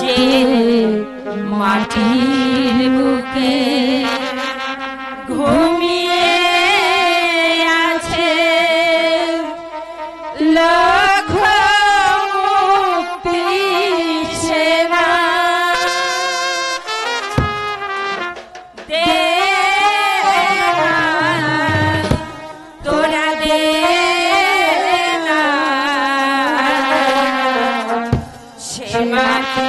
যে মাটির বুকে ঘুমিয়ে আছে লাখ মুক্তি সেনা দে তোরা দে সে মাটি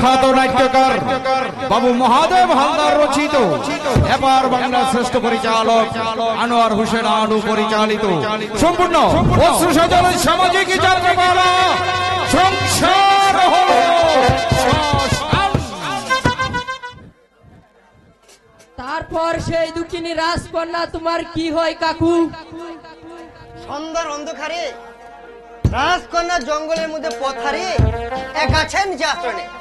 প্রখ্যাত নাট্যকার বাবু মহাদেব হালদার রচিত এবার বাংলার শ্রেষ্ঠ পরিচালক আনোয়ার হোসেন আনু পরিচালিত সম্পূর্ণ অশ্রু সাজানো সামাজিক যাত্রাপালা সংসার হলো শ্মশান। তারপর সেই দুঃখিনী রাজকন্যা তোমার কি হয় কাকু? সন্ধ্যার অন্ধকারে রাজকন্যা জঙ্গলের মধ্যে পথ হারিয়ে এক গাছের নিচে আশ্রয় নেয়।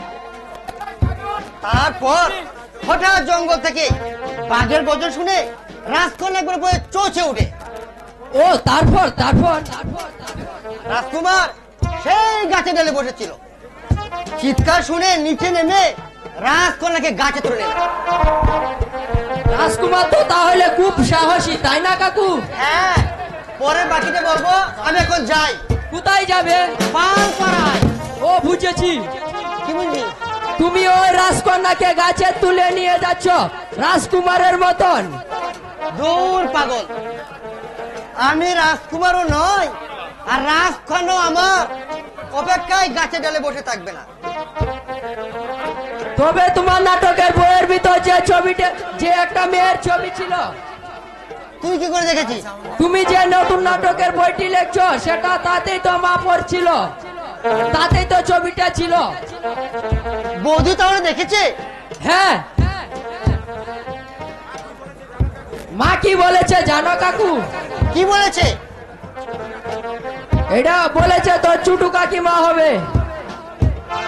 তারপর হঠাৎ জঙ্গল থেকে বাঘের গর্জন শুনে রাজকন্যা একবার পরে চোচে উঠে। ও তারপর তারপর রাজকুমার সেই গাছে ডালে বসেছিল। চিৎকার শুনে নিচে নেমে রাজকন্যাকে গাছে তুলে নিল। রাজকুমার তো তাহলে খুব সাহসী, তাই না কাকু? হ্যাঁ, পরের বাকিটা বলবো, আমি এখন যাই। কোথায় যাবে? পাড়ায়। ও বুঝেছি, কি বুঝলি? তুমি ওই রাজকন্যাকে গাছে তুলে নিয়ে যাচ্ছ রাজকুমারের মতন। দূর পাগল, আমি রাজকুমারও নয় আর রাজকন্যা আমার অপেক্ষায় গাছে ডালে বসে থাকবে না। তবে তোমার নাটকের বইয়ের ভিতর যে ছবিটা, যে একটা মেয়ের ছবি ছিল, তুই কি করে দেখেছিস? তুমি যে নতুন নাটকের বইটি লিখছো সেটা তাতেই তো মা পড়ছিল, তাতেই তো ছবিটা ছিল। বৌদি তাহলে দেখেছে? হ্যাঁ, মা কি বলেছে জানো কাকু? কি বলেছে? এটা বলেছে তোর চুটু কাকিমা হবে।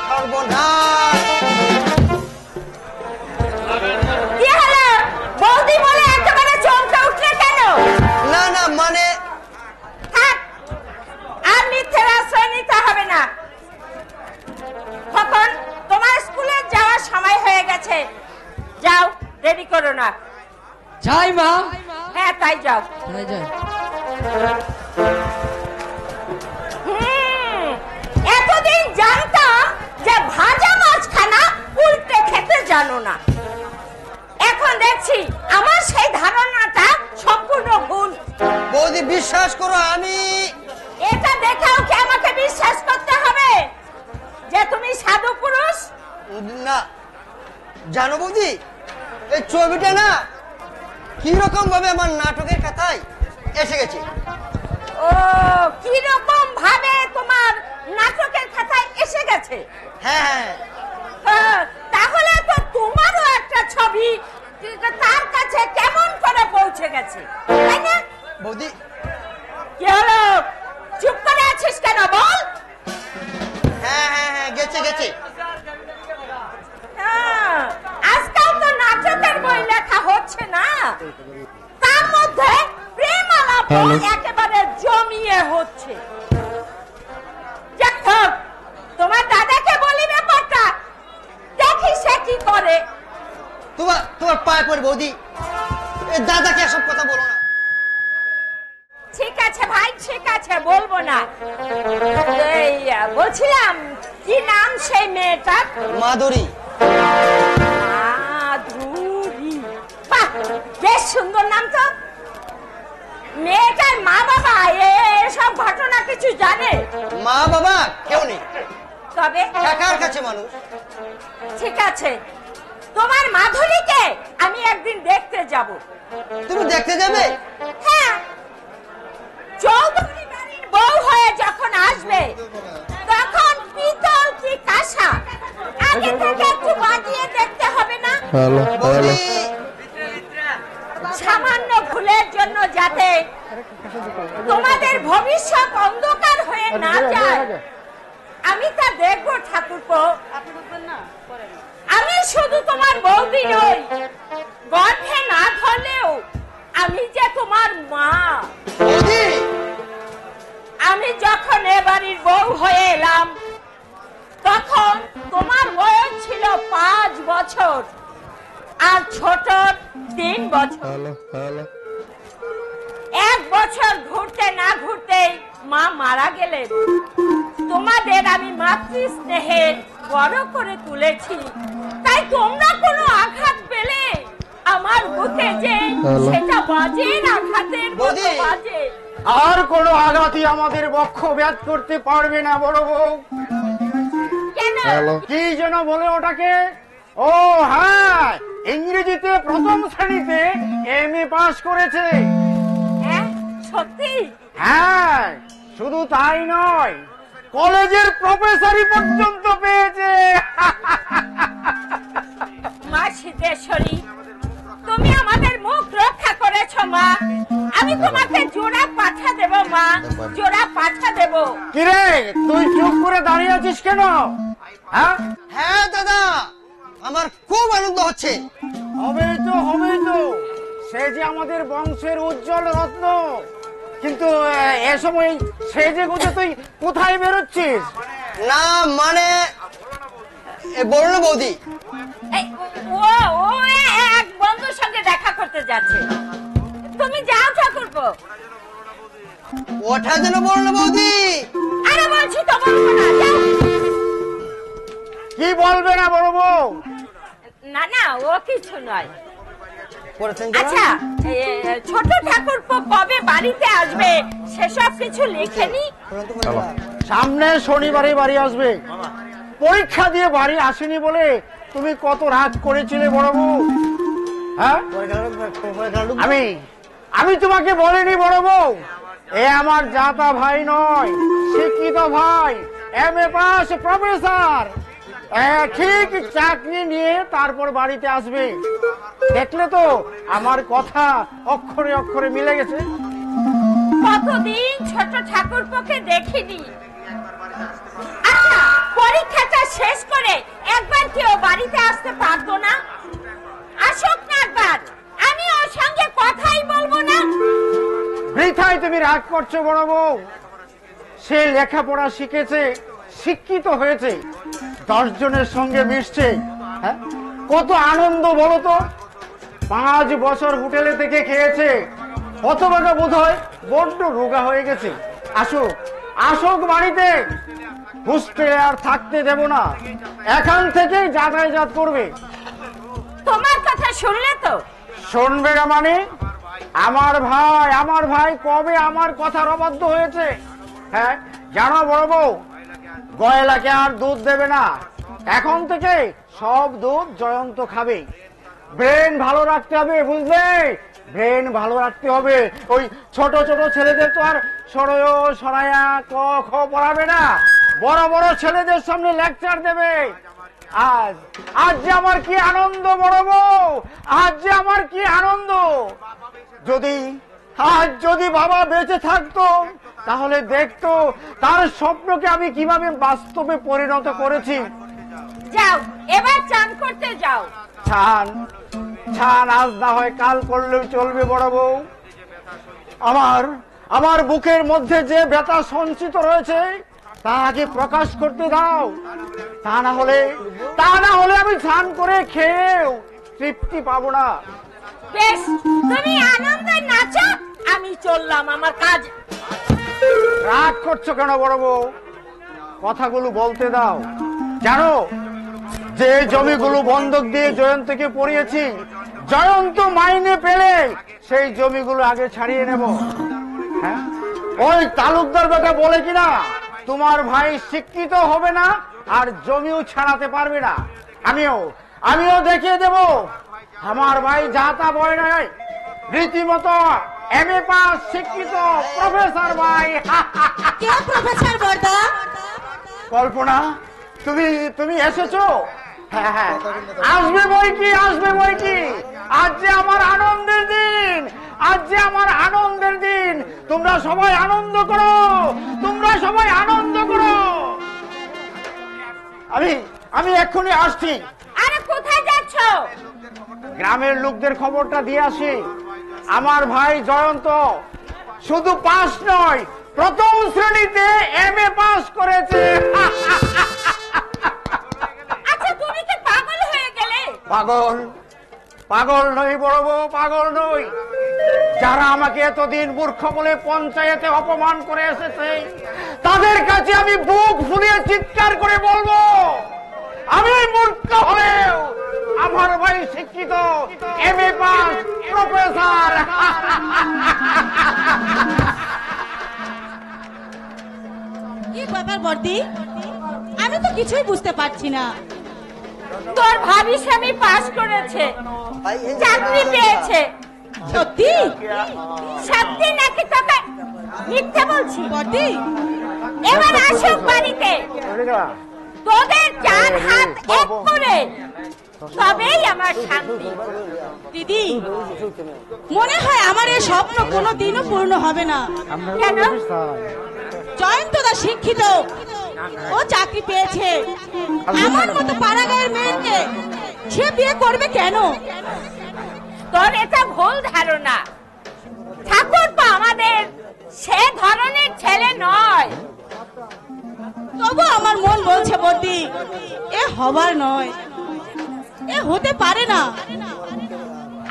সর্বনাশ! কি হলো বৌদি বলে একেবারে চমকে উঠলে কেন? না না, মানে থাক, আর মিথ্যে আশ্রয় নিতে হবে না। খোকন, তোমার স্কুলে যাওয়ার সময় হয়ে গেছে, যাও, দেরি করো না। যাই মা। হ্যাঁ, তাই যাও। যাই যাই। এতদিন জানতাম যে ভাজা মাছখানা উল্টে খেতে জানো না, এখন দেখছি আমার সেই ধারণাটা সম্পূর্ণ ভুল। বৌদি বিশ্বাস করো, আমি এটা দেখেও কি আমাকে বিশ্বাস করতে হবে যে তুমি সাধু পুরুষ? না, জানো বৌদি, এই ছবিটা না কিরকম ভাবে আমার নাটকের খাতায় এসে গেছে। ও, কি রকম ভাবে তোমার নাটকের খাতায় এসে গেছে? হ্যাঁ, তাহলে তো তোমারও একটা ছবি তার কাছে কেমন করে পৌঁছে গেছে, তাই না? বৌদি কি হলো, চুপ করে আছিস কেন, বল। হ্যাঁ হ্যাঁ হ্যাঁ, গেছে গেছে। আজকাল তো নাটকের বই লেখা হচ্ছে না, তার মধ্যে প্রেম আলাপ একেবারে জমিয়ে হচ্ছে। যাক হোক, তোমার দাদাকে বলি ব্যাপারটা, দেখি সে কি করে। তোমার পায়ে পড়ে বৌদি, এই দাদাকে এসব কথা বলো না। ঠিক আছে ভাই, ঠিক আছে, বলবো না। এই বলছিলাম, কি নাম সেই মেয়েটার? মাধুরী। মাধুরী, বাহ, বেশ সুন্দর নাম তো। মেয়েটার মা বাবা এসব ঘটনা কিছু জানে? মা বাবা কেউ নেই, তবে একার কাছে মানুষ। ঠিক আছে, তোমার মাধুরীকে আমি একদিন দেখতে যাব। তুমি দেখতে যাবে? হ্যাঁ, চৌধুরী বাড়ির বউ হয়ে যখন আসবে তখন পিতল কি কাঁসা আগে থেকে একটু বাজিয়ে দেখতে হবে না? বৌদি সামান্য ভুলের জন্য যাতে তোমাদের ভবিষ্যৎ অন্ধকার হয়ে না যায়, আমি তা দেখবো ঠাকুরপো। আমি শুধু তোমার বৌদি নই, গর্ভে না ধরলেও আমি যে তোমার মা। বৌদি আমি যখন এ বাড়ির বউ হয়ে এলাম তখন তোমার বয়স ছিল 5 বছর আর ছোট 3 বছর। 1 বছর ঘুরতে না ঘুরতেই মা মারা গেলেন। তোমাদের আমি মাতৃ স্নেহে বড় করে তুলেছি, তাই তোমরা কোনো আঘাত পেলে আমার বুকে যে সেটা বাজের আঘাতের মতো বাজে। আর কোনো আঘাতই আমাদের বক্ষ ব্যাধ করতে পারবে না বড় বউ। কেন কি যেন বলে ওটাকে? ও হ্যাঁ, ইংরেজিতে প্রথম শ্রেণীতে এমএ পাস করেছে। হ্যাঁ সত্যি? হ্যাঁ, শুধু তাই নয়, কলেজের প্রফেসরই পর্যন্ত পেয়েছে। মা সিদ্ধেশ্বরী, তুমি আমাদের মুখ রক্ষা করেছো মা। আমি তোমাকে জোড়া পাঠা দেব মা, জোড়া পাঠা দেব। কিরে, তুই চুপ করে দাঁড়িয়ে আছিস কেন? হ্যাঁ, হ্যাঁ দাদা, আমার খুব আনন্দ হচ্ছে। হবেই তো, হবেই তো। সে যে আমাদের বংশের উজ্জ্বল রত্ন, কিন্তু এ সময় সেজে গুজে তুই কোথায় বেরোচ্ছিস? না মানে বলুন না বৌদি, এই, ও ও এক বন্ধুর সঙ্গে দেখা করতে যাচ্ছে। তুমি যাও ঠাকুরপো। ওঠা যেন বলুন না বৌদি। আরে বলছি তো বলবো না, যাও। কি বলবে না বড় বউ? না না, ও কিছু নয়। করেছেন আচ্ছা, ছোট ঠাকুরপো কবে বাড়িতে আসবে সেসব কিছু লিখে নি। সামনে শনিবারে বাড়ি আসবে। পরীক্ষা দিয়ে বাড়ি আসেনি বলে তুমি কত রাগ করেছিলে বড় বউ। হ্যাঁ, আমি তোমাকে বলিনি বড় বউ? এ আমার জাতা ভাই নয়, শিক্ষিত ভাই, এমএ পাস প্রফেসর। ঠিক চাকরি নিয়ে তারপর বাড়িতে আসবে। দেখলে তো আমার কথা অক্ষরে অক্ষরে মিলে গেছে। কতদিন ছোট ঠাকুরপোকে দেখিনি। আচ্ছা, পরীক্ষাটা শেষ করে একবার কেউ বাড়িতে আসতে পারতো না? আসুক না একবার, আমি ওর সঙ্গে কথাই বলবো না। বৃথায় তুমি রাগ করছো বড় বউ। সে লেখাপড়া শিখেছে, শিক্ষিত হয়েছে, 10 জনের সঙ্গে মিশছে। হ্যাঁ, কত আনন্দ বলো তো। 5 বছর হোটেলে থেকে খেয়েছে, অথবা বোধ হয় বড্ড রোগা হয়ে গেছে। আসুক, আসুক বাড়িতে। হোস্টেলে আর থাকতে দেব না, এখান থেকেই যাতায়াত করবে। তোমার কথা শুনলে তো? শুনবে না মানে? আমার ভাই কবে আমার কথার অবাধ্য হয়েছে? হ্যাঁ, জানো বড় বউ, গয়লাকে আর দুধ দেবে না। এখন থেকে সব দুধ জয়ন্ত খাবে। ব্রেন ভালো রাখতে হবে, বুঝলে? ব্রেন ভালো রাখতে হবে। ওই ছোট ছোট ছেলেদের তো আর সরয় সরায়া ক খ পড়াবে না, বড় বড় ছেলেদের সামনে লেকচার দেবে। আজ যে আমার কি আনন্দ বড় বউ, আজ যে আমার কি আনন্দ। যদি বাবা বেঁচে থাকতো তাহলে দেখতো তার স্বপ্নকে আমি কিভাবে বাস্তবে পরিণত করেছি। যাও, এবার চান করতে যাও। ছান আজ না হয় কাল করলেও চলবে বড় বউ। আমার বুকের মধ্যে যে ব্যথা সঞ্চিত রয়েছে তা আগে প্রকাশ করতে দাও। তা না হলে আমি স্নান করে খেয়েও তৃপ্তি পাবো না। বেশ, তুমি আনন্দে নাচো, আমি চললাম আমার কাজ। রাগ করছো কেন বড় বউ? কথাগুলো বলতে দাও। জানো, যে জমিগুলো বন্ধক দিয়ে জয়ন্তকে পড়িয়েছি, জয়ন্ত মাইনে পেলে সেই জমিগুলো আগে ছাড়িয়ে নেব। হ্যাঁ, ওই তালুকদার বেটা বলে কিনা তোমার ভাই শিক্ষিত হবে না আর জমিও ছাড়াতে পারবে না। আমিও দেখিয়ে দেব আমার ভাই যাতা বয় নয়, রীতিমতো এমএ পাস শিক্ষিত প্রফেসর ভাই। কে প্রফেসর বর্দা? কল্পনা, তুমি এসেছো? হ্যাঁ, আসবে বই কি। আজ যে আমার আনন্দের দিন, তোমরা সবাই আনন্দ করো। আমি এক্ষুনি আসছি। আরে কোথায় যাচ্ছ? গ্রামের লোকদের খবরটা দিয়ে আসি। আমার ভাই জয়ন্ত শুধু পাস নয়, প্রথম শ্রেণীতে এমএ পাস করেছে। আচ্ছা, তুমি কি পাগল হয়ে গেলে? পাগল নই বড় বউ, পাগল নই। যারা আমাকে এতদিন মূর্খ বলে পঞ্চায়েতে অপমান করে এসেছে তাদের কাছে আমি বুক ফুলিয়ে চিৎকার করে বলবো, আমি মূর্খ হলেও আমার ভাই শিক্ষিত, এমএ পাস প্রফেসর। কি ব্যাপার বর্দি? আমি তো কিছুই বুঝতে পারছি না। তোর ভাবি স্বামী পাস করেছে, চাকরি পেয়েছে। সত্যি? সত্যি নাকি তোকে মিথ্যে বলছি? বর্দি, এবার আসুক বাড়িতে, তোদের চার হাত এক করে, তবেই আমার শান্তি। দিদি, মনে হয় আমার এই স্বপ্ন কোনোদিনও পূর্ণ হবে না। কেন? জয়ন্তদা শিক্ষিত, ও চাকরি পেয়েছে, আমার মতো পাড়াগাঁয়ের মেয়েকে সে বিয়ে করবে কেন? তোর এটা ভুল ধারণা। ঠাকুরপো আমাদের সে ধরনের ছেলে নয়। তবু আমার মন বলছে বর্দি, এ হবার নয়, এ হতে পারে না।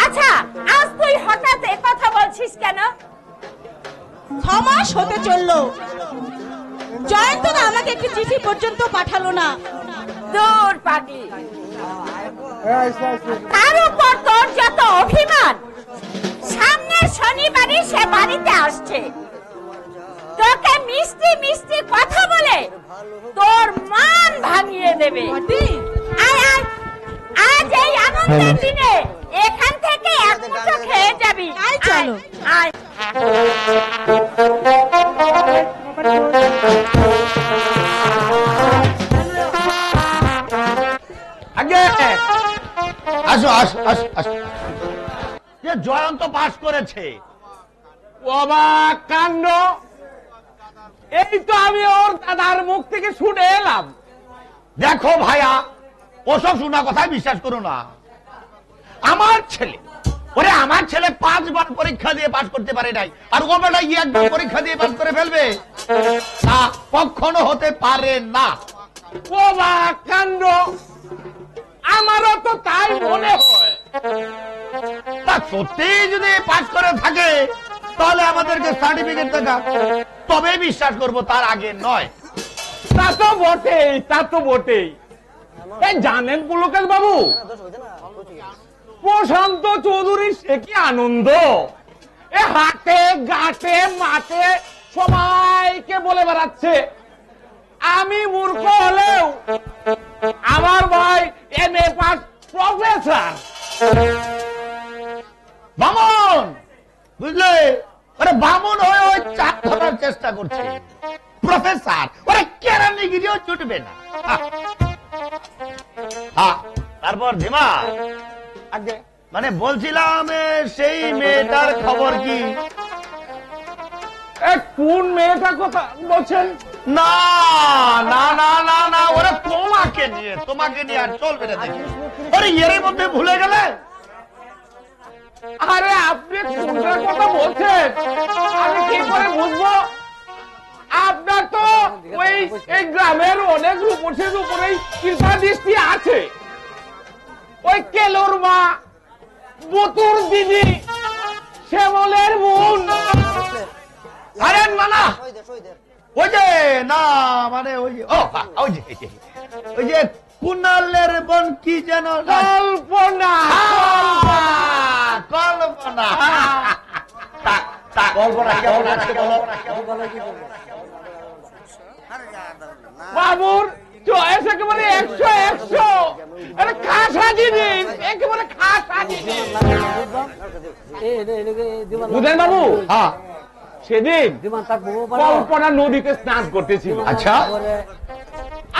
আচ্ছা, আজ তুই হঠাৎ এ কথা বলছিস কেন? 6 মাস হতে চললো, জয়ন্তদা আমাকে একটি চিঠি পর্যন্ত পাঠালো না। দূর পাগলি, তার উপর তোর যত অভিমান। সামনের শনিবারই সে বাড়িতে আসছে, তোকে মিষ্টি মিষ্টি কথা বলে তোর মান ভাঙিয়ে দেবে। বর্দি, আয় আয়, আজ এই আনন্দের দিনে এখান থেকে এক মুঠো খেয়ে যাবি। আয় চলো। আয়। আগে আসো আসো আসো আসো। যে জয়ন্ত পাস করেছে। অবাক কাণ্ড! এই তো আমি ওর দাদার মুখ থেকে শুনে এলাম। দেখো ভাইয়া, ওসব শোনা কথাই বিশ্বাস করো না। আমার ছেলে, ওরে আমার ছেলে 5 বার পরীক্ষা দিয়ে পাস করতে পারে নাই, আর ও বেটা একবার পরীক্ষা দিয়ে পাস করে ফেলবে? না, কখনো হতে পারে না। অবাক কাণ্ড! আমারও তো তাই মনে হয়। তা সত্যি যদি পাস করে থাকে তাহলে আমাদেরকে সার্টিফিকেট দেখা, তবে বিশ্বাস করব, তার আগে নয়। তা তো বটেই, তা তো বটেই। এই জানেন পুলকেশ বাবু, প্রশান্ত চৌধুরী সে কি আনন্দ! এ হাটে ঘাটে মাঠে সবাইকে বলে বেড়াচ্ছে আমি মূর্খ হলেও আমার ভাই MA পাস প্রফেসর। বামন, বুঝলে, ওরে বামন হয়ে ওই চাপ ধরার চেষ্টা করছে। প্রফেসর, ওরে কেরানিগিরিও ছুটবে না। তারপর ধীমা, আগে মানে বলছিলাম, সেই মেয়েটার খবর কি? কোন মেয়েটার কথা বলছেন? না না না না না, ওরা তোমাকে নিয়ে আর চলবে না দেখি। আরে এর মধ্যে ভুলে গেলে? আরে আপনি কোনটার কথা বলছেন আমি কি করে বুঝবো? আপনার তো ওই এই গ্রামের অনেক রূপসীর উপরেই কৃপা দৃষ্টি আছে। ওই কেলোর মা, বুতুর দিদি, শ্যামলের বোন। আরে না, ওই যে না, মানে ওই যে ওই যে কুনালের বোন কি যেন, কল্পনা। কল্পনা। কল্পনা কেমন আছে বলো? বাবুর চয়েস একেবারে 100-100। আরে খাসা জিনিস, একেবারে খাসা জিনিস। বুঝলেন বাবু? হ্যাঁ, সেদিন কল্পনা নদীতে স্নান করতেছিল। আচ্ছা,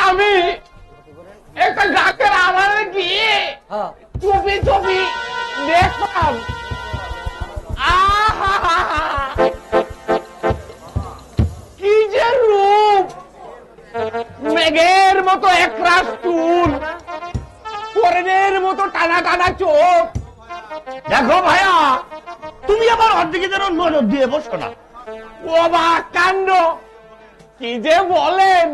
আমি একটা গাছের আড়ালে গিয়ে চুপি চুপি দেখলাম, আহা কি যে রূপ! মেঘের মতো একরাশ চুল, হরিণের মতো টানা টানা চোখ। দেখো ভাইয়া, তুমি আবার অর্ধেকে যেন নজর দিয়ে বসো না। অবাক কাণ্ড! কি যে বলেন!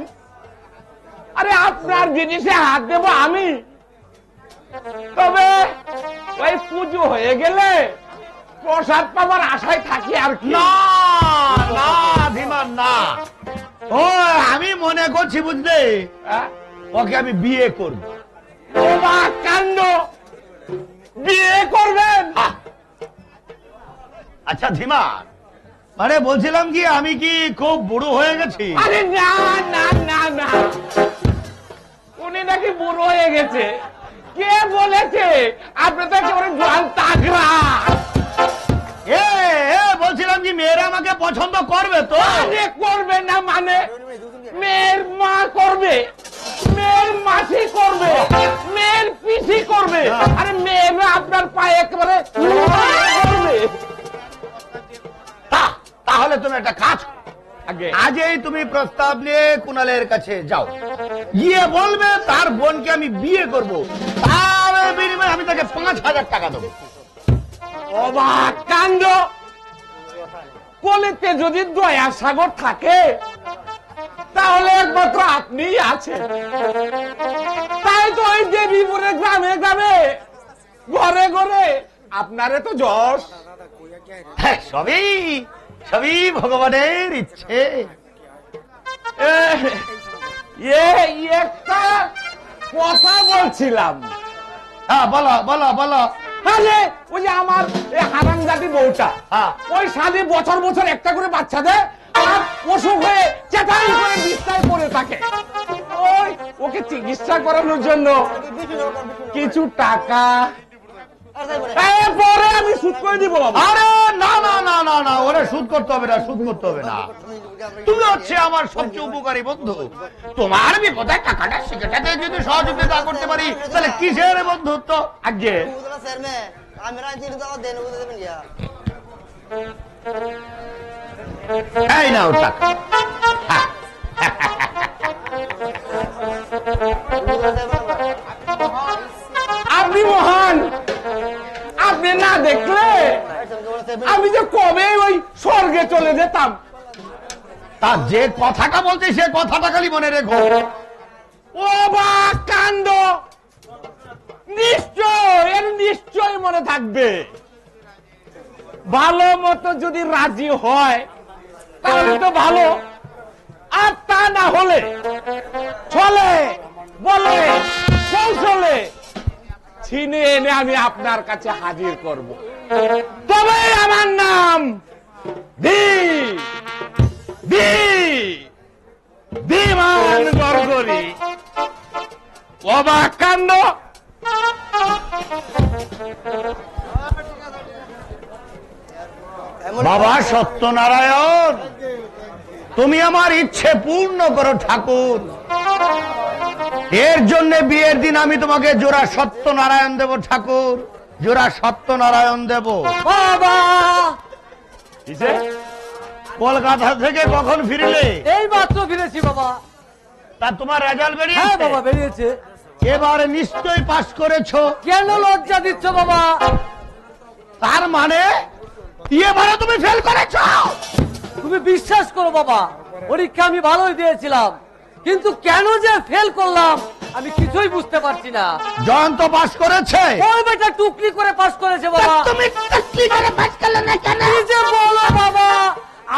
আরে আপনার জিনিসে হাত দেবো আমি? তবে ওই পুজো হয়ে গেলে প্রসাদ পাবার আশায় থাকি আর কি। না না ধীমান, না, ও আমি মনে করছি, বুঝলে, হ্যাঁ? ওকে আমি বিয়ে করব। অবাক কাণ্ড! বিয়ে করবেন? আচ্ছা ধীমান, মানে বলছিলাম কি, আমি কি খুব বুড়ো হয়ে গেছি? আরে না না না না, নাকি বুড়ো হয়ে গেছে। কে বলেছে? আপনি তো একেবারে জোয়ান তাগড়া। বলছিলাম কি মেয়েরা আমাকে পছন্দ করবে তো? আরে করবে না মানে? মেয়ের মা করবে, মেয়ের মাসি করবে, মেয়ের পিসি করবে, আরে মেয়েরা আপনার পায়ে একেবারে করবে। তাহলে তুমি একটা কাজ করো। আগে আজই তুমি প্রস্তাব নিয়ে কুণালের কাছে যাও, গিয়ে বলবে তার বোনকে আমি বিয়ে করব, তার বিনিময়ে আমি তাকে 5,000 টাকা দেবো। অবাক কাণ্ড! কলিতে যদি দয়া সাগর থাকে তাহলে একমাত্র আপনিই আছেন। তাই তো ওই দেবীপুরে গ্রামে গ্রামে ঘরে ঘরে আপনারে তো যশ। হ্যাঁ, সবই সবই ভগবানের ইচ্ছে। একটা কথা বলছিলাম। হ্যাঁ, বলো বলো বলো। আরে ওই যে আমার হারামজাদি বউটা, হ্যাঁ। ওই শালি বছর বছর একটা করে বাচ্চা দেয় আর অসুখ হয়ে চেঁচাই করে বিছনায় পড়ে থাকে। ওই ওকে চিকিৎসা করানোর জন্য কিছু টাকা পরে আমি সুদ করে দিব। আরে না না না না না, ওরে সুদ করতে হবে না, সুদ করতে হবে না। তুমি হচ্ছে আমার সবচেয়ে উপকারী বন্ধু। তোমার বিপদে টাকাটা শিখেটাতে যদি সহযোগিতা করতে পারি তাহলে কিসের বন্ধুত্ব? আগে এই নাও টাকা। আপনি মহান, আপনি না দেখলে আমি যে কবে ওই স্বর্গে চলে যেতাম। তা যে কথাটা বলছি সে কথাটা খালি মনে রেখো। ও বা কাণ্ড! নিশ্চয়, এর নিশ্চয় মনে থাকবে। ভালো মতো যদি রাজি হয় তাহলে তো ভালো, আর তা না হলে চলে বলে কৌশলে ছিনে এনে আমি আপনার কাছে হাজির করব। তবে আমার নাম বিমান গড়গড়ি। অবাক কাণ্ড! বাবা সত্যনারায়ণ, তুমি আমার ইচ্ছে পূর্ণ করো ঠাকুর। এর জন্য বিয়ের দিন আমি তোমাকে জোড়া সত্যনারায়ণ দেব ঠাকুর, জোড়া সত্যনারায়ণ দেব। বাবা কলকাতা থেকে কখন ফিরলে? এই মাত্র ফিরেছি বাবা। তা তোমার রেজাল্ট হ্যাঁ বেরিয়েছে? বাবা, বেরিয়েছে। এবারে নিশ্চয়ই পাস করেছো। কেন লজ্জা দিচ্ছ বাবা? তার মানে এবারে তুমি ফেল করেছো। তুমি বিশ্বাস করো বাবা, পরীক্ষা আমি ভালোই দিয়েছিলাম, কিন্তু কেন যে ফেল করলাম আমি কিছুই বুঝতে পারছি না। জয়ন্ত পাস করেছে। ওই বেটা টুকলি করে পাস করেছে বাবা। তুমি টুকলি করে পাস করলে না কেন? কি যে বলো বাবা,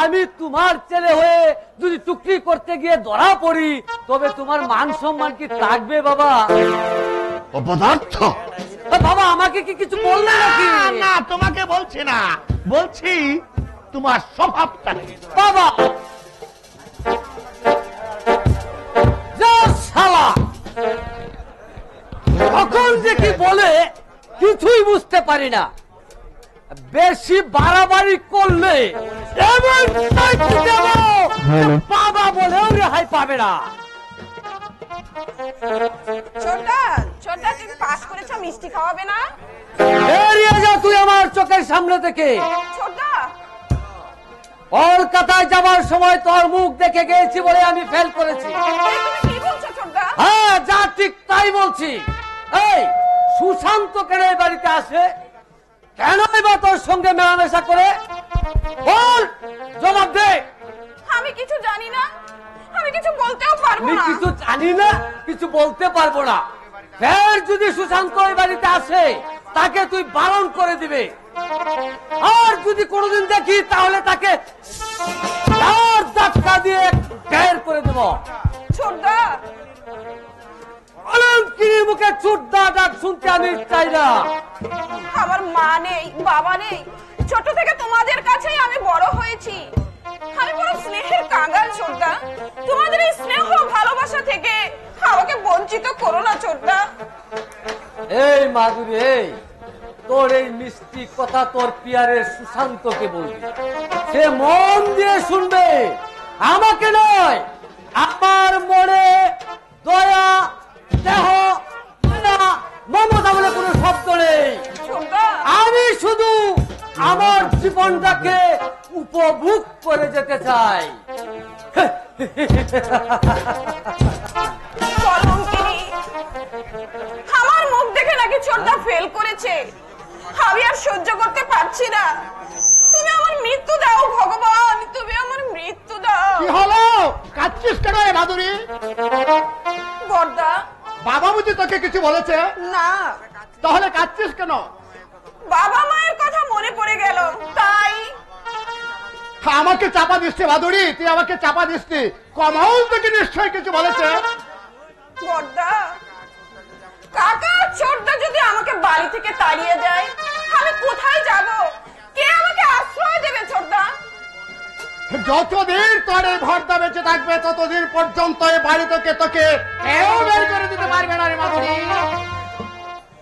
আমি তোমার ছেলে হয়ে যদি টুকলি করতে গিয়ে ধরা পড়ি তবে তোমার মান সম্মান কি থাকবে বাবা? অপদার্থ। বাবা আমাকে কি কিছু বললে নাকি? না, তোমাকে বলছি না, বলছি তোমার স্বভাবটা কি? বাবা যা শালা, কখন যে কি বলে কিছুই বুঝতে পারি না। বেশি বাড়াবাড়ি করলে এমন শাস্তি দেব, বাবা বলেও রেহাই পাবে না। ছোটা ছোটা, তুমি পাস করেছো, মিষ্টি খাওয়াবে না? বেরিয়ে যা তুই আমার চোখের সামনে থেকে। ছোটা, কলকাতায় যাবার সময় তোর মুখ দেখে গেছি বলে আমি ফেল করেছি। তুমি কি বলছো ছোটা? হ্যাঁ, যা ঠিক তাই বলছি। এই সুশান্ত কেন এই বাড়িতে আসে? কেন বা তোর সঙ্গে মেলামেশা করে? বল, জবাব দে। আমি কিছু জানি না, আমি কিছু বলতেও পারবো আমি না। কিছু জানি না, কিছু বলতে পারবো না। ফের যদি সুশান্ত এই বাড়িতে আসে তাকে তুই বারণ করে দিবে, আর যদি কোনোদিন দেখি তাহলে তাকে ধাক্কা দিয়ে গায়ের করে দেব। ছোটদা, অলঙ্কিনীর মুখে চুটদা ডাক শুনতে আমি চাই না। আমার মা নেই, বাবা নেই, ছোট থেকে তোমাদের কাছেই আমি বড় হয়েছি। আমি বড় স্নেহের কাঙ্গাল ছোটদা। তোমাদের এই স্নেহ ভালোবাসা থেকে আমাকে বঞ্চিত করো না ছোটদা। এই মাধুরী, এই তোর এই মিষ্টি কথা তোর পিয়ারের সুশান্তকে বলবি, সে মন দিয়ে শুনবে, আমাকে নয়। আমার মনে দয়া, দেহ, মমতা বলে কোনো শব্দ নেই। ছোটদা, আমি শুধু আমার জীবনটাকে উপভোগ করে যেতে চাই। কলঙ্কিনী, আমার মুখ দেখে নাকি ছোটদা ফেল করেছে। আমি আর সহ্য করতে পারছি না। তুমি আমার মৃত্যু দাও ভগবান, তুমি আমার মৃত্যু দাও। কি হলো? কাঁদছিস কেন রে মাধুরী? বড়দা, বাবা বুঝি তোকে কিছু বলেছে? না, তাহলে কাঁদছিস কেন? বাবা মায়ের কথা মনে পড়ে গেল তাই। আমাকে চাপা দিচ্ছে মাধুরী, তুই আমাকে চাপা দিচ্ছি। কমাউল তোকে নিশ্চয়ই কিছু বলেছে। বড়দা, কাকা ছোটদা যদি আমাকে বাড়ি থেকে তাড়িয়ে দেয়, আমি কোথায় যাব? কে আমাকে আশ্রয় দেবে ছোটদা? যতদিন তোর এই ভর্তা বেঁচে থাকবে ততদিন পর্যন্ত এই বাড়ি থেকে তোকে কেউ বের করে দিতে পারবে না রে মাধুরী।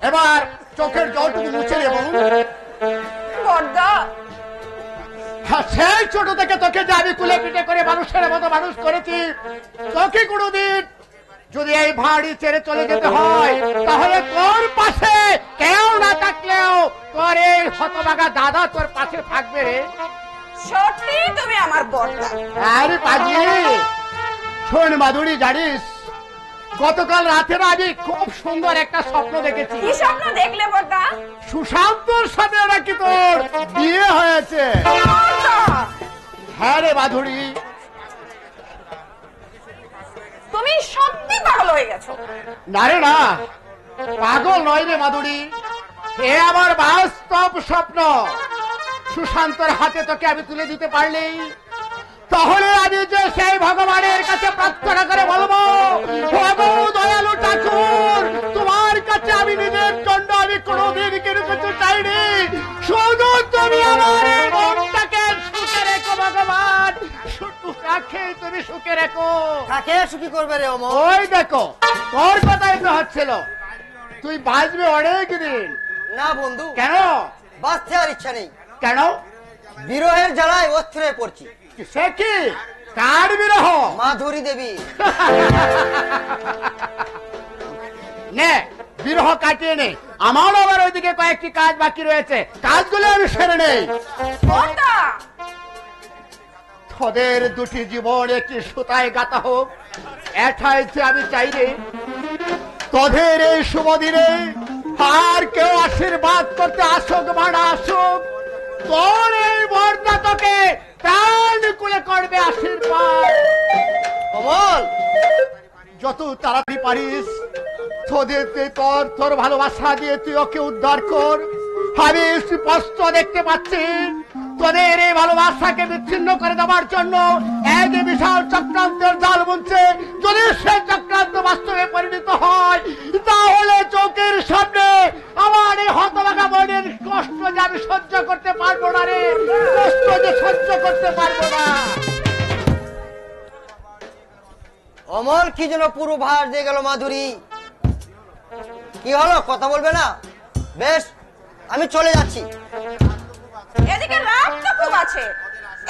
এবার চোখের জলটুকু মুছে নেব। বড়দা, সেই ছোট থেকে তোকে যে আমি কুলে পিঠে করে মানুষের মতো মানুষ করেছি, তোকে কোনোদিন যদি এই বাড়ি ছেড়ে চলে যেতে হয়, তাহলে তোর পাশে কেউ না থাকলেও তোর এই হতভাগা দাদা তোর পাশে থাকবে রে। সত্যি তুমি আমার বড়দা। আরে পাগলি, শোন মাধুরী, জানিস গতকাল রাতে আমি খুব সুন্দর একটা স্বপ্ন দেখেছি। কি স্বপ্ন দেখলে বড়দা? সুশান্তর সাথে নাকি তোর বিয়ে হয়েছে। বড়দা, হ্যাঁ রে মাধুরী। তুমি সত্যি পাগল হয়ে গেছো। না রে না, পাগল নয় রে মাধুরী, এ আমার বাস্তব স্বপ্ন। সুশান্তর হাতে তোকে আমি তুলে দিতে পারলেই তাহলে আমি যে সেই ভগবানের কাছে প্রার্থনা করে বলবো, প্রভু দয়ালু ঠাকুর, তোমার কাছে আমি নিজের জন্য আমি কোনোদিন কিছু চাইনি, শুধু তুমি আমার এই মনটাকে সুখে রেখো ভগবান, শুধু রাখে তুমি সুখে রেখো। কাকে সুখী করবে রে অমর? ওই দেখো তোর কথাই তো হচ্ছিল, তুই বাঁচবে অনেক দিন। না বন্ধু, কেন? বাঁচতে আর ইচ্ছা নেই। কেন? বিরহের জ্বালায় অস্থির হয়ে পড়ছি। সে কি? কার বিরহ? মাধুরী দেবী। নে বিরহ কাটিয়ে নে, আমারও আবার ওইদিকে কয়েকটি কাজ বাকি রয়েছে, কাজগুলো আমি সেরে নেই। বড়দা, তোদের দুটি জীবন একটি সুতায় গাঁথা হোক, এটাই যে আমি চাই রে। তোদের এই শুভ দিনে আর কেউ আশীর্বাদ করতে আসুক বা না আসুক, তোর এই বর্ণা তোকে প্রাণ কুলে করবে আশীর্বাদ। কমল, যত তাড়াতাড়ি পারিস তোদের তোর ভালোবাসা দিয়ে তুই ওকে উদ্ধার কর। আমি স্পষ্ট দেখতে পাচ্ছি তোদের এই ভালোবাসাকে বিচ্ছিন্ন করে দেওয়ার জন্য এক বিশাল চক্রান্তের জাল বুনছে। যদি সে চক্রান্ত বাস্তবে পরিণত হয়, তাহলে চোখের সামনে আমার এই হতভাগা মনের কষ্ট যে আমি সহ্য করতে পারবো না রে, কষ্ট যে সহ্য করতে পারবো না। অমল কি যেন পুরো ভার দিয়ে গেল মাধুরী। কি হলো, কথা বলবে না? বেশ, আমি চলে যাচ্ছি। এদিকে রাত তো খুব আছে,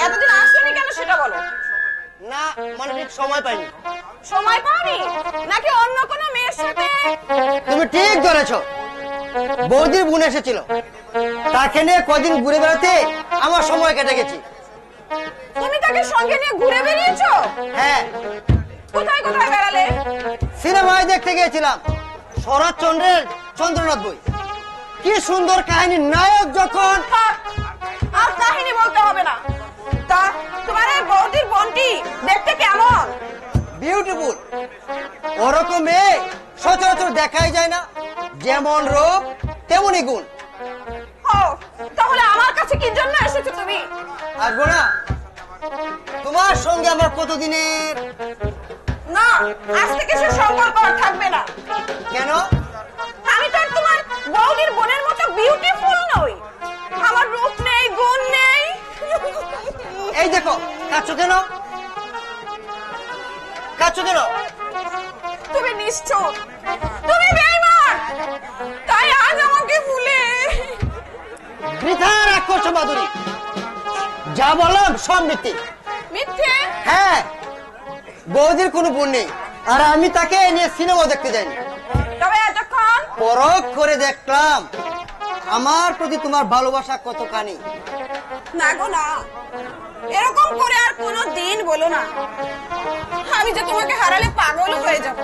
এতদিন আসলেনি কেন সেটা বলো। না মানে ঠিক সময় পাইনি। সময় পাওনি নাকি অন্য কোনো মেয়ের সাথে? তুমি ঠিক ধরেছো, বৌদির বোন এসেছিল, তাকে নিয়ে কদিন ঘুরে বেড়াতে আমার সময় কেটে গেছি। তুমি তাকে সঙ্গে নিয়ে ঘুরে বেরিয়েছো? হ্যাঁ, কোথায় কোথায় বেড়ালে? সিনেমায় দেখতে গিয়েছিলাম শরৎচন্দ্রের চন্দ্রনাথ বই। কি সুন্দর কাহিনী, নায়ক যখন। আর কাহিনী বলতে হবে না। তা তোমার এই বৌদির বোনটি দেখতে কেমন? বিউটিফুল। ওরকম মেয়ে সচরাচর দেখাই যায় না, যেমন রূপ তেমনই গুণ। ও, তাহলে আমার কাছে কি জন্য এসেছো তুমি? আসবো না? তোমার সঙ্গে আমার কতদিনের। না, আজ থেকে সে সম্পর্ক আর থাকবে না। কেন? আমি তো আর তোমার বৌদির বোনের মতো বিউটিফুল নই। আমার রূপ নেই, গুণ নেই। এই দেখো, কাঁদছো কেন? কাঁদছো কেন? তুমি নিষ্ঠুর, বলেছো মাধুরী, যা বললাম সব মিথ্যে। মিথ্যে? হ্যাঁ, বৌদির কোনো বোন নেই, আর আমি তাকে নিয়ে সিনেমা দেখতে যাইনি। তবে এতক্ষণ পরখ করে দেখলাম আমার প্রতি তোমার ভালোবাসা কতখানি। না গো না, এরকম করে আর কোনো দিন বলো না, আমি যে তোমাকে হারালে পাগল হয়ে যাব।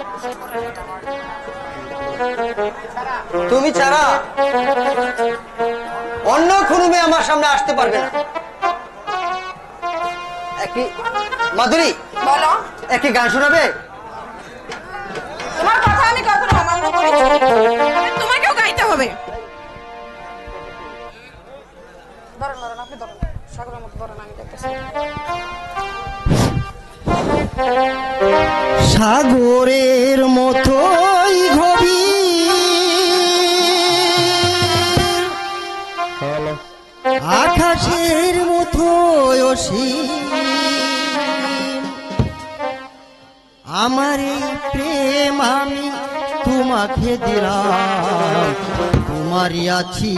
তুমি ছাড়া অন্য কোনো মেয়ে আমার সামনে আসতে পারবে না। একটি মাধুরী, বলো, একটি গান শোনাবে? তোমার কথা আমি কখনো অমান্য করেছি? তোমাকেও গাইতে হবে। ধরুন ধরুন, আপনি ধরুন, সাগরের মতো ধরুন, আমি দেখতেছি। সাগরের মতোই গভীর, আকাশের মতোই অসীম, আমার এই প্রেম আমি তোমাকে দিলাম, তোমারই আছি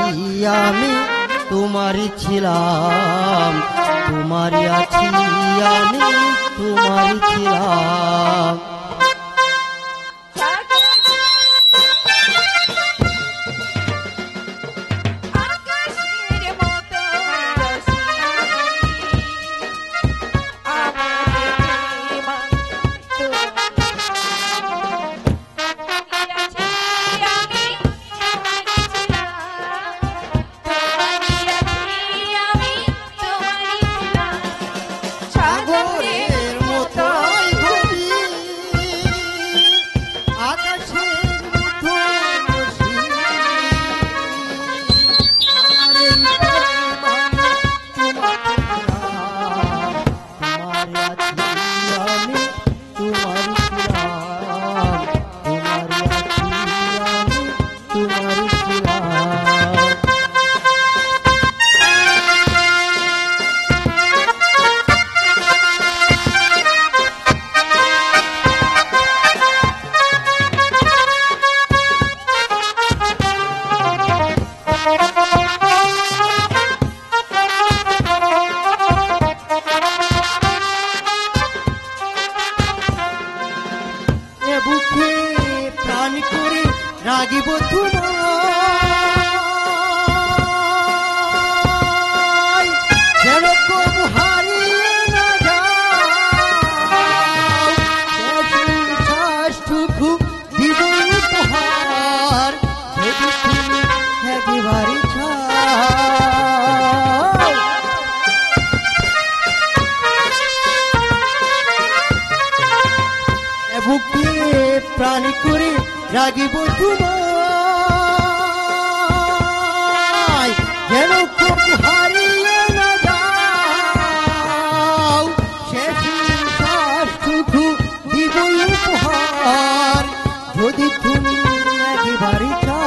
আমি, তোমারই ছিলাম, তোমারই আছি আমি, তোমারই ছিলাম। সাগরের মতোই গভীর, আকাশের মতোই অসীম, আমার এই প্রেম আমি তোমাকে দিলাম, তোমার আছি আমি, তোমারই ছিলাম, তোমার আছি আমি, তোমারই ছিলাম। এ বুকে প্রাণ করে রাগিব তোমায়, যেন কবু হারিয়ে না যায়, শেষ শ্বাসটুকু দিব উপহার, যদি তুমি একেবারে চাও। এ বুকে প্রাণ করে রাগিব তোমায়, যেন কবু হারিয়ে না যাও, শেষ শ্বাসটুকু দিব উপহার, যদি তুমি একেবারে চাও।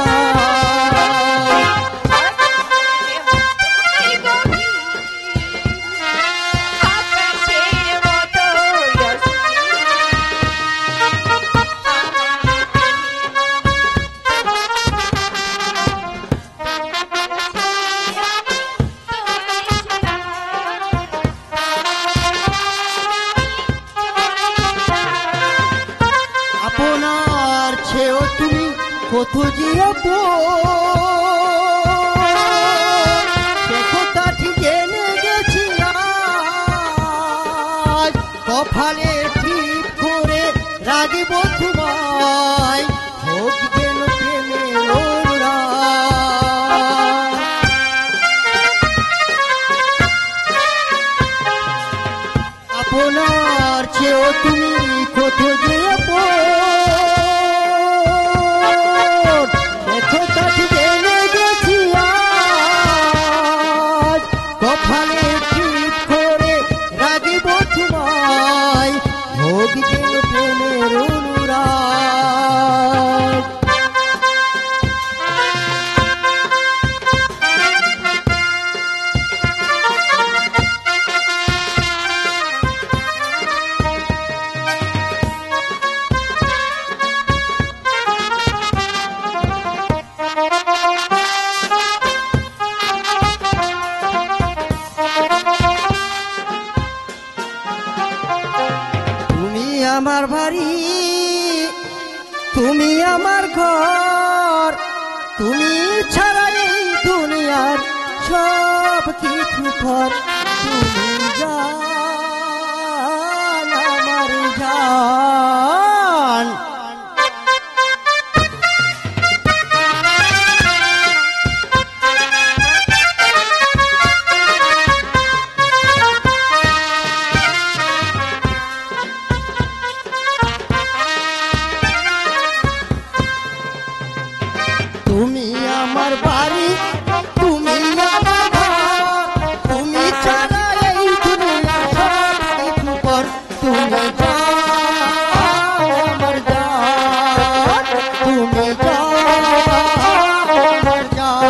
আপনার ছেও তুমি কত যে সে কথাটি জেনে গেছি আজ, কপালে ঠিক করে রাগিব তোমায়, হোক যেন প্রেমের অনুরাগ। আপনার চেয়েও তুমি কত যে দেখো তাকে জেনে গেছি আজ, কপালে ঠিক করে রাগিব তোমায়, হোক যেন প্রেমের অনুরাগ। তুমি আমার ঘর, তুমি ছাড়া এই দুনিয়ার সব কিছু পর, তুমি জান আমার জান। তুমি আমার বাড়ি, তুমি আমার ঘর, তুমি ছাড়া এই দুনিয়ার সব কিছু পর, তুমি আমার জান, তুমি আমার জান।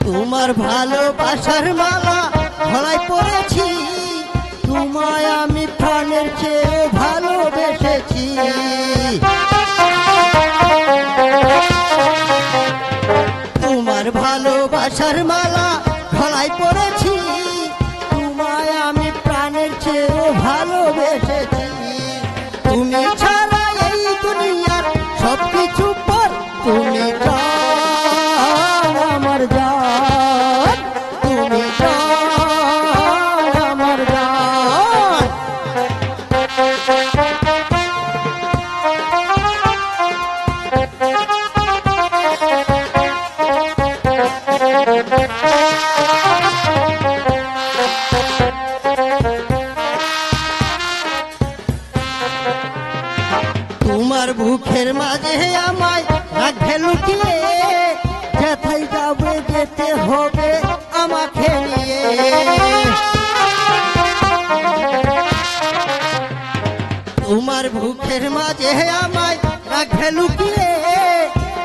তোমার ভালোবাসার মালা গলায় পড়েছি, তোমায় আমি প্রাণের চেয়ে ভালোবেসেছি। তোমার ভালোবাসার মালা গলায় পড়েছি, তোমায় আমি প্রাণের চেয়ে ভালোবেসেছি। তুমি ছাড়া এই দুনিয়ার সব কিছু পর, তুমি আমার জান, তুমি আমার জান। তোমার বুকের মাঝে আমায় রাখবে লুকিয়ে, যেথায় যাবে যেতে হবে আমাকে নিয়ে। তোমার বুকের মাঝে আমায় রাখবে লুকিয়ে,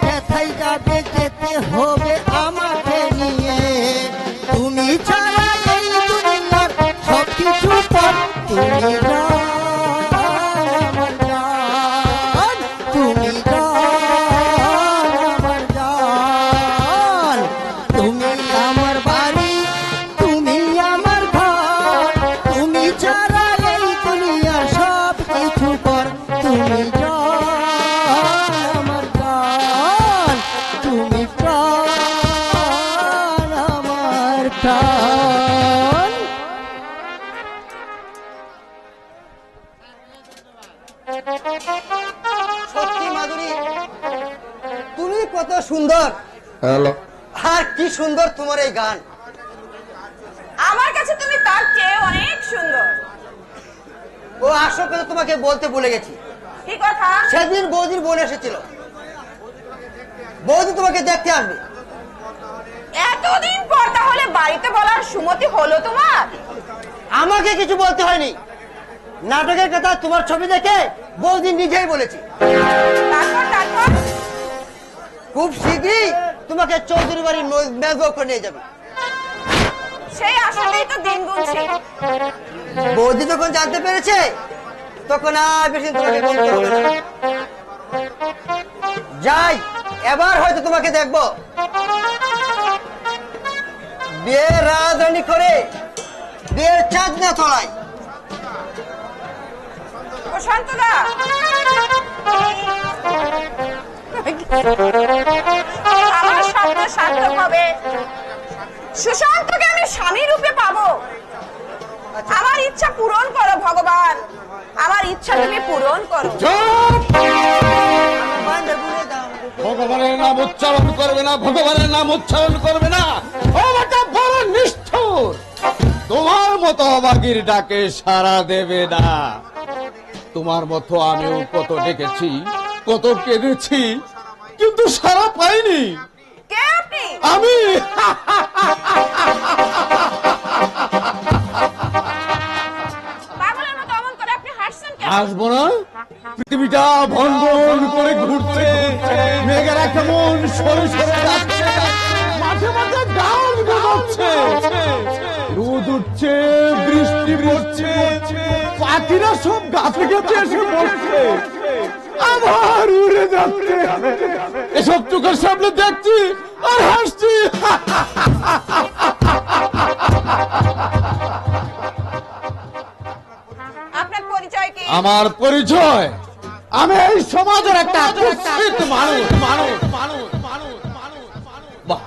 যেথায় যাবে যেতে হবে আমাকে নিয়ে। তুমি ছাড়া এই দুনিয়ার সব কিছু পর, তুমি আমার জান, তুমি আমার জান। তুমি আমার বাড়ি, তুমি আমার ঘর, তুমি ছাড়া এই দুনিয়ার সব কিছু পর, তুমি আমার জান, তুমি প্রাণ আমার প্রাণ। সত্যি মাধুরী, তুমি কত সুন্দর। হ্যালো, আর কি সুন্দর তোমার এই গান। আমার কাছে তুমি তার চেয়ে অনেক সুন্দর। ও আসল কথা তোমাকে বলতে ভুলে গেছি। কি কথা? সেদিন বৌদির বোন এসেছিল, বৌদি তোমাকে দেখতে আসবে। এতদিন পর তাহলে বাড়িতে বলার সুমতি হলো তোমার? আমাকে কিছু বলতে হয়নি, নাটকের কথা তোমার ছবি দেখে বৌদি নিজেই বলেছি। তারপর খুব শীঘ্রই তোমাকে চৌধুরী বাড়ির মেজবউ করে নিয়ে যাবে। সেই আসলেই তো দিন গুনছি। বৌদি যখন জানতে পেরেছে, তখন আর বেশি তোমাকে বলতে হবে না। যাই, এবার হয়তো তোমাকে দেখবো বিয়ের রাজধানী করে বিয়ের চাঁদ না তলায়। প্রশান্তদা, আমার স্বপ্ন সার্থক হবে। সুশান্তকে আমি স্বামী রূপে পাবো। আমার ইচ্ছা পূরণ করো ভগবান, আমার ইচ্ছা তুমি পূরণ করো। ভগবানের নাম উচ্চারণ করবে না, ভগবানের নাম উচ্চারণ করবে না। ওটা বড় নিষ্ঠুর। তোমার মতো অবাগির ডাকে সাড়া দেবে না। তোমার মতো আমিও কত ডেকেছি, কত কেঁদেছি, কিন্তু সাড়া পাইনি। কে আপনি? আমি পাগলের মতো অমন করে আপনি হাসছেন কেন? আসবো না? পৃথিবীটা ভন ভন করে ঘুরছে, মেঘেরা কেমন সরে সরে যাচ্ছে, মাঝে মাঝে গান গজাচ্ছে, রোদ উঠছে, বৃষ্টি পড়ছে, পাখিরা সব গাছে গাছে এসে বসছে, আবার উড়ে যাচ্ছে। এসব চোখের সামনে দেখছি আর হাসছি। আপনার পরিচয় কি? আমার পরিচয়, আমি এই সমাজের একটা কুৎসিত মানুষ। বাহ,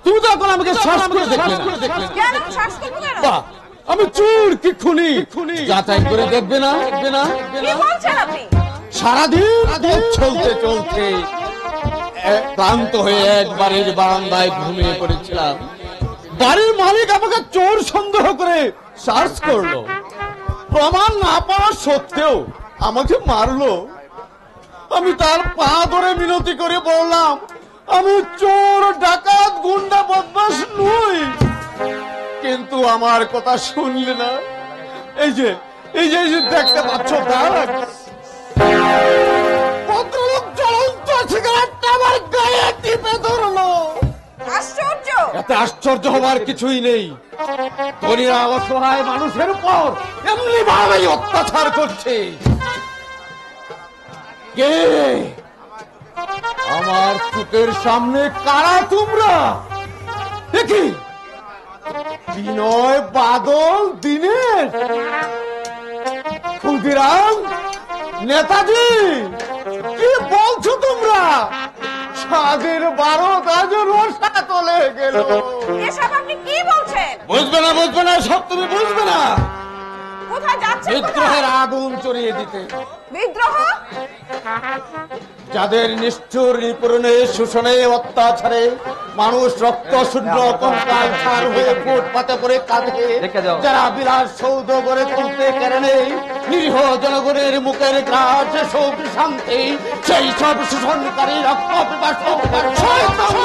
তুমি তো এখন আমাকে শ্বাস করে দেখলে না। কেন শ্বাস করবো কেন? বাহ, আমি চোর কি খুনি যাচাই করে দেখবে না? কি বলছেন আপনি? সারাদিন পথ চলতে চলতে ক্লান্ত হয়ে এক বাড়ির বারান্দায় ঘুমিয়ে পড়েছিলাম। বাড়ির মালিক আমাকে চোর সন্দেহ করে সার্চ করলো, প্রমাণ না পাওয়া সত্ত্বেও আমাকে মারলো। আমি তার পা ধরে মিনতি করে বললাম, আমি চোর, ডাকাত, গুন্ডা, বদমাশ নই। কিন্তু আমার কথা শুনলে না। এই যে দেখতে পাচ্ছ, ভদ্রলোক জ্বলন্ত সিগারেটটা আমার গায়ে টিপে ধরলো। আশ্চর্য! এতে আশ্চর্য হবার কিছুই নেই। ধনীরা অসহায় মানুষের উপর এমনি ভাবেই অত্যাচার করছে। কে আমার চোখের সামনে কারা তোমরা? দেখি, বিনয়, বাদল, দীনেশ, ক্ষুদিরাম, নেতাজি, কি বলছো তোমরা? স্বাদের 12 আজ রসা চলে গেল। এসব আপনি কি বলছেন? বুঝবে না, সব তুমি বুঝবে না। কোথায় যাচ্ছেন? বিদ্রোহের আগুন চড়িয়ে দিতে। বিদ্রোহ? যাদের নিষ্ঠুর নিপীড়নে, শোষণে, অত্যাচারে মানুষ রক্ত শূন্য কঙ্কাল ছাড় হয়ে ফুটপাতে পড়ে কাঁদে, যারা বিলাস সৌধ গড়ে তুলতে কেড়ে নেই নিরীহ জনগণের মুখের গ্রাস সুখ শান্তি, সেই সব শোষণকারী রক্ত পিপাসু শয়তান